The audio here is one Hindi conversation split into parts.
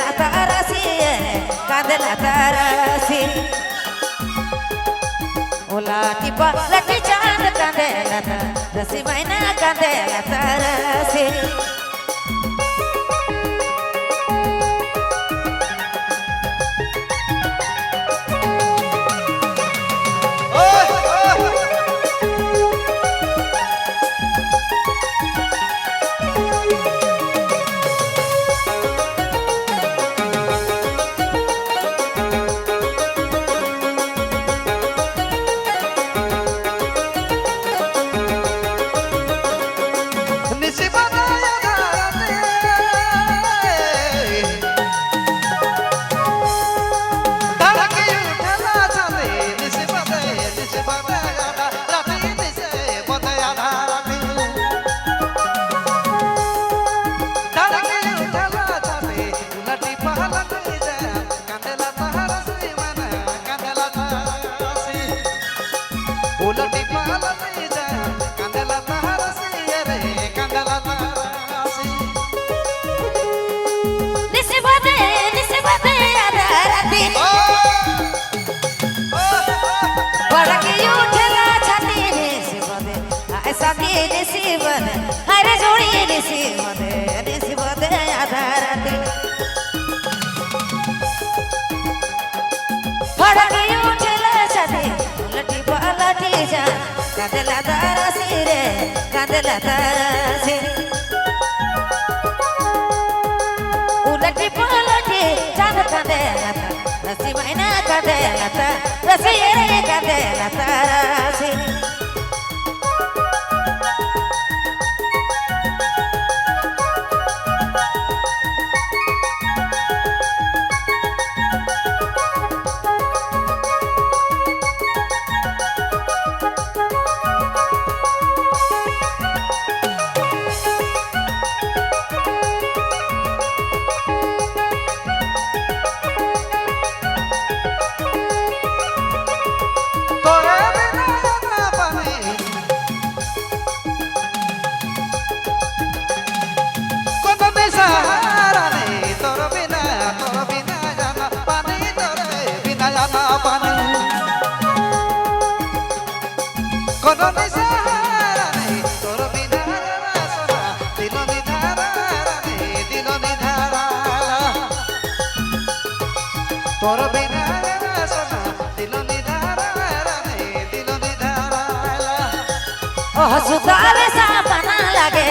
Candela tarasi, candela tarasi. Ola tiba lagi cand candela tarasi, maina candela tarasi. हरे जोड़ी निसिबदे आधारते फड़की उठला छाती उलटी पलटी जा कांदला तारासी रे कांदला तारासी उलटी पलटी चांद कांदला रसी मैना कांदला रसी रे कांदला तारासी सुतावे सापना लगे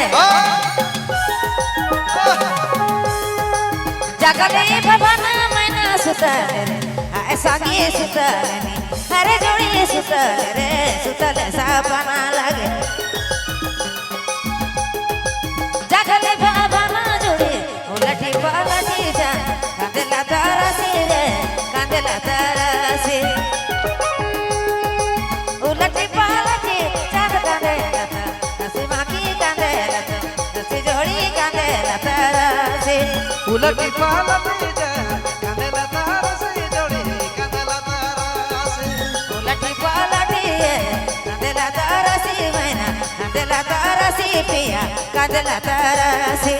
जगले भवन मैना सुतले ऐसा की सुतले हरे जोड़ी सुतले रे सुतले सापना लगे जगले भवन जोड़ी उलटी पलटी जा कांदला तारासी रे कांदला तारासी उलटी पलटी चांद कांदला उलटी पालटी जा कांदला तारासी जोड़ी कांदला तारासी उलटी पालटी कांदला तारासी मैना कांदला तारासी पिया कांदला तारासी